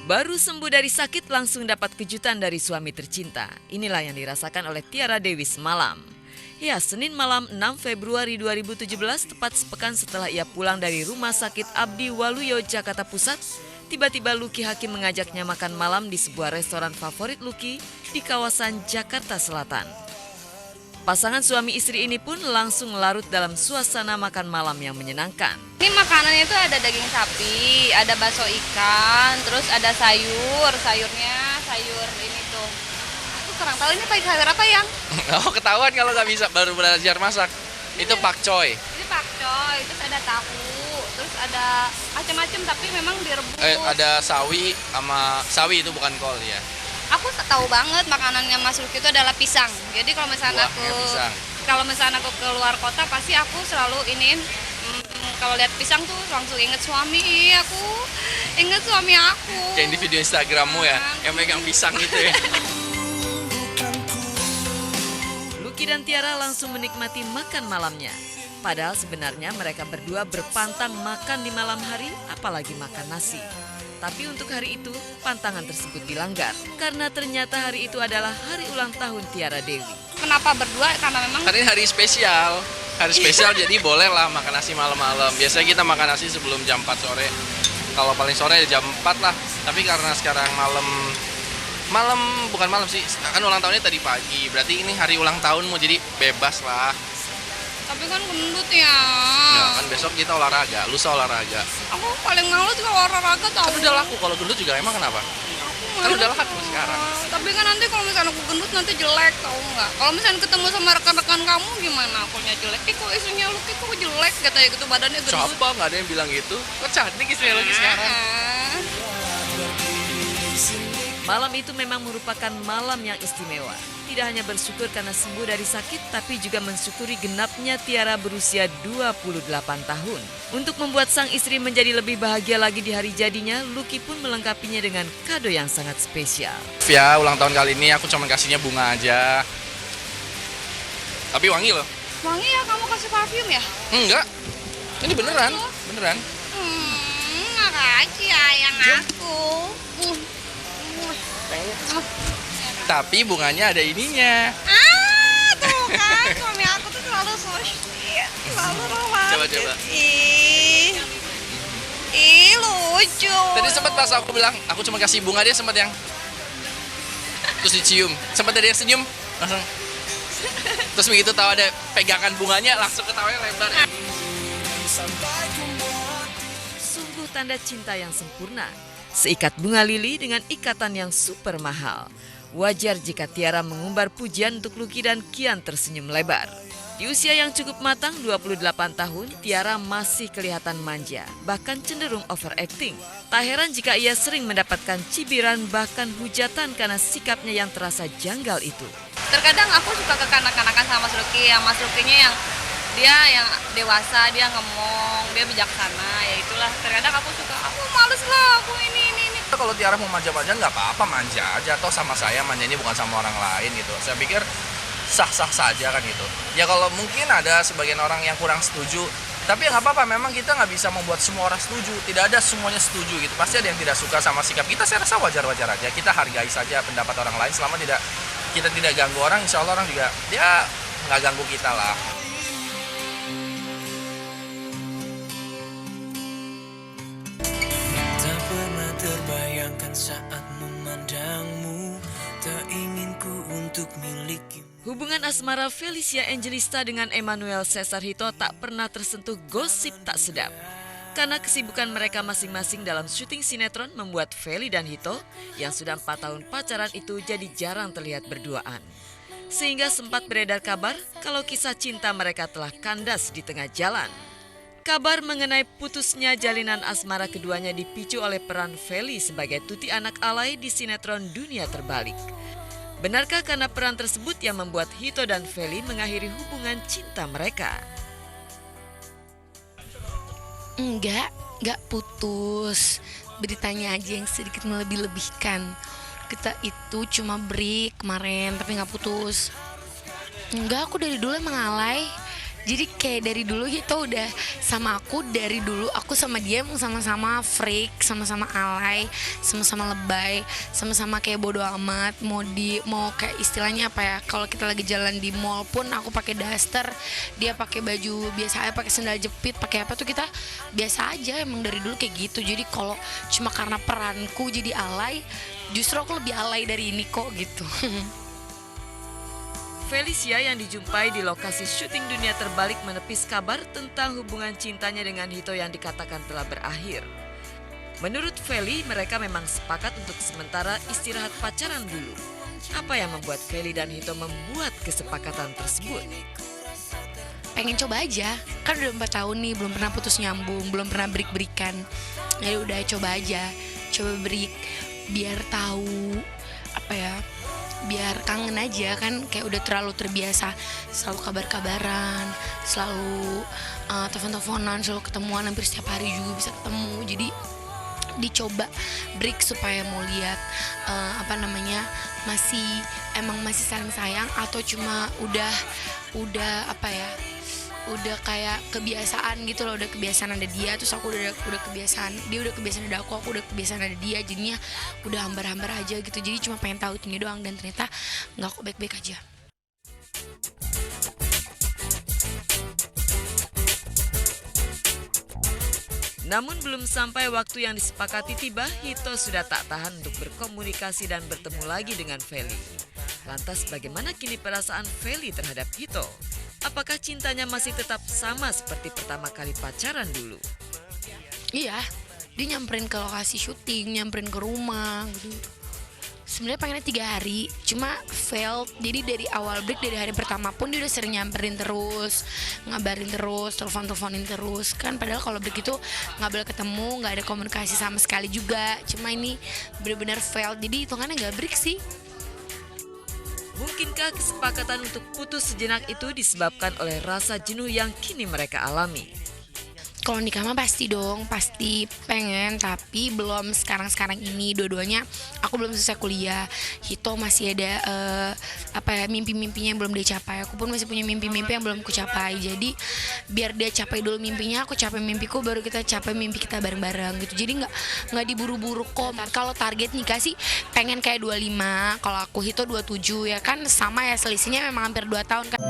Baru sembuh dari sakit langsung dapat kejutan dari suami tercinta. Inilah yang dirasakan oleh Tiara Dewi semalam. Ya, Senin malam 6 Februari 2017, tepat sepekan setelah ia pulang dari Rumah Sakit Abdi Waluyo, Jakarta Pusat, tiba-tiba Lucky Hakim mengajaknya makan malam di sebuah restoran favorit Lucky di kawasan Jakarta Selatan. Pasangan suami istri ini pun langsung larut dalam suasana makan malam yang menyenangkan. Ini makanannya itu ada daging sapi, ada bakso ikan, terus ada sayurnya sayur ini tuh. Aku kurang tahu ini pakai sayur apa yang? Oh, ketahuan kalau nggak bisa baru belajar masak. Itu pakcoy. Ini pakcoy, terus ada tahu, terus ada macam-macam tapi memang direbus. Ada sawi sama sawi itu bukan kol ya. Aku tahu banget makanannya Mas Luki itu adalah pisang. Jadi kalau misalnya aku keluar kota pasti aku selalu kalau lihat pisang tuh langsung inget suami aku. Kayak di video Instagrammu ya, yang megang pisang itu ya. Lucky dan Tiara langsung menikmati makan malamnya. Padahal sebenarnya mereka berdua berpantang makan di malam hari, apalagi makan nasi. Tapi untuk hari itu, pantangan tersebut dilanggar. Karena ternyata hari itu adalah hari ulang tahun Tiara Dewi. Kenapa berdua? Karena memang Hari ini hari spesial. Hari spesial jadi boleh lah makan nasi malam-malam. Biasanya kita makan nasi sebelum jam 4 sore. Kalau paling sore jam 4 lah. Tapi karena sekarang bukan malam sih, kan ulang tahunnya tadi pagi. Berarti ini hari ulang tahunmu, jadi bebas lah. tapi kan gendut ya. Ya kan besok kita olahraga, lusa olahraga. Aku paling males kalau olahraga tahu. Kan udah laku, kalau gendut juga emang kenapa? Kan udah laku sekarang. Tapi kan nanti kalau misalnya aku gendut nanti jelek tahu nggak? Kalau misalnya ketemu sama rekan-rekan kamu gimana? Akunya jelek. Kok istrinya Lucky kok jelek katanya gitu badannya gendut. Siapa? Nggak ada yang bilang gitu. Kok cantik istrinya lagi sekarang. Malam itu memang merupakan malam yang istimewa. Tidak hanya bersyukur karena sembuh dari sakit, tapi juga mensyukuri genapnya Tiara berusia 28 tahun. Untuk membuat sang istri menjadi lebih bahagia lagi di hari jadinya, Lucky pun melengkapinya dengan kado yang sangat spesial. Ya, ulang tahun kali ini aku cuma kasihnya bunga aja. Tapi wangi loh. Wangi ya, kamu kasih parfum ya? Enggak. Ini beneran, beneran. Makasih ayang aku. Tapi bunganya ada ininya. Tuh kan, suami aku tuh selalu sweet, selalu romantis. Coba. Ih, lucu. Tadi sempat pas aku bilang, aku cuma kasih bunga, dia sempat yang terus dicium. Sempat ada yang senyum, langsung. Terus begitu tahu ada pegangan bunganya, langsung ketawanya lebar. Sungguh tanda cinta yang sempurna. Seikat bunga lili dengan ikatan yang super mahal. Wajar jika Tiara mengumbar pujian untuk Lucky dan kian tersenyum lebar. Di usia yang cukup matang, 28 tahun, Tiara masih kelihatan manja, bahkan cenderung overacting. Tak heran jika ia sering mendapatkan cibiran bahkan hujatan karena sikapnya yang terasa janggal itu. Terkadang aku suka kekanak-kanakan sama Mas Lucky, yang Mas Lucky-nya yang dewasa, dia ngomong, dia bijaksana, ya itulah. Terkadang aku suka, aku males lah, aku ini. Kalau Tiara mau manja-manja nggak apa-apa, manja aja. Toh sama saya manjanya bukan sama orang lain gitu. Saya pikir sah-sah saja kan gitu. Ya kalau mungkin ada sebagian orang yang kurang setuju, tapi nggak apa-apa. Memang kita nggak bisa membuat semua orang setuju. Tidak ada semuanya setuju gitu. Pasti ada yang tidak suka sama sikap kita. Saya rasa wajar-wajar aja. Kita hargai saja pendapat orang lain selama kita tidak ganggu orang. Insya Allah orang juga dia nggak ganggu kita lah. Terbayangkan saat memandangmu, tak ingin ku untuk miliki. Hubungan asmara Felicia Angelista dengan Emmanuel Cesar Hito tak pernah tersentuh gosip tak sedap. Karena kesibukan mereka masing-masing dalam syuting sinetron membuat Feli dan Hito yang sudah 4 tahun pacaran itu jadi jarang terlihat berduaan. Sehingga sempat beredar kabar kalau kisah cinta mereka telah kandas di tengah jalan. Kabar mengenai putusnya jalinan asmara keduanya dipicu oleh peran Feli sebagai tuti anak alay di sinetron Dunia Terbalik. Benarkah karena peran tersebut yang membuat Hito dan Feli mengakhiri hubungan cinta mereka? Enggak putus. Beritanya aja yang sedikit melebih-lebihkan. Kita itu cuma break kemarin, tapi nggak putus. Enggak, aku dari dulu emang alay. Jadi kayak dari dulu Hito udah sama aku, dari dulu aku sama dia emang sama-sama freak, sama-sama alay, sama-sama lebay, sama-sama kayak bodo amat. Mau kayak istilahnya apa ya, kalau kita lagi jalan di mall pun aku pakai daster, dia pakai baju biasa aja, pakai sendal jepit, pakai apa tuh kita biasa aja, emang dari dulu kayak gitu. Jadi kalau cuma karena peranku jadi alay, justru aku lebih alay dari ini kok gitu. Felicia yang dijumpai di lokasi syuting Dunia Terbalik menepis kabar tentang hubungan cintanya dengan Hito yang dikatakan telah berakhir. Menurut Feli, mereka memang sepakat untuk sementara istirahat pacaran dulu. Apa yang membuat Feli dan Hito membuat kesepakatan tersebut? Pengen coba aja, kan udah 4 tahun nih, belum pernah putus nyambung, belum pernah break-breakan. Jadi udah coba aja, coba break biar tahu apa ya, biar kangen aja kan, kayak udah terlalu terbiasa selalu kabar-kabaran, selalu telepon-teleponan, selalu ketemuan, hampir setiap hari juga bisa ketemu. Jadi dicoba break supaya mau lihat masih saling sayang atau cuma udah apa ya, udah kayak kebiasaan gitu loh, udah kebiasaan ada dia, terus aku udah kebiasaan, dia udah kebiasaan ada aku udah kebiasaan ada dia, jadinya udah hambar-hambar aja gitu. Jadi cuma pengen tahu itunya doang, dan ternyata nggak, kok baik-baik aja. Namun belum sampai waktu yang disepakati tiba, Hito sudah tak tahan untuk berkomunikasi dan bertemu lagi dengan Feli. Lantas bagaimana kini perasaan Feli terhadap Hito? Apakah cintanya masih tetap sama seperti pertama kali pacaran dulu? Iya, dia nyamperin ke lokasi syuting, nyamperin ke rumah gitu. Sebenarnya pengennya 3 hari, cuma failed. Jadi dari awal break, dari hari pertama pun dia udah sering nyamperin terus, ngabarin terus, telepon-teleponin terus. Kan padahal kalau break itu nggak boleh ketemu, nggak ada komunikasi sama sekali juga. Cuma ini benar-benar failed, jadi hitungannya nggak break sih. Mungkinkah kesepakatan untuk putus sejenak itu disebabkan oleh rasa jenuh yang kini mereka alami? Kalau nikah mah pasti dong, pasti pengen, tapi belum sekarang ini. Dua-duanya aku belum selesai kuliah, Hito masih ada mimpi-mimpinya yang belum dia capai, aku pun masih punya mimpi-mimpi yang belum aku capai. Jadi biar dia capai dulu mimpinya, aku capai mimpiku, baru kita capai mimpi kita bareng-bareng gitu. Jadi nggak diburu-buru kok. Kalau target nikah sih pengen kayak 25, kalau aku Hito 27 ya kan, sama ya, selisihnya memang hampir 2 tahun kan.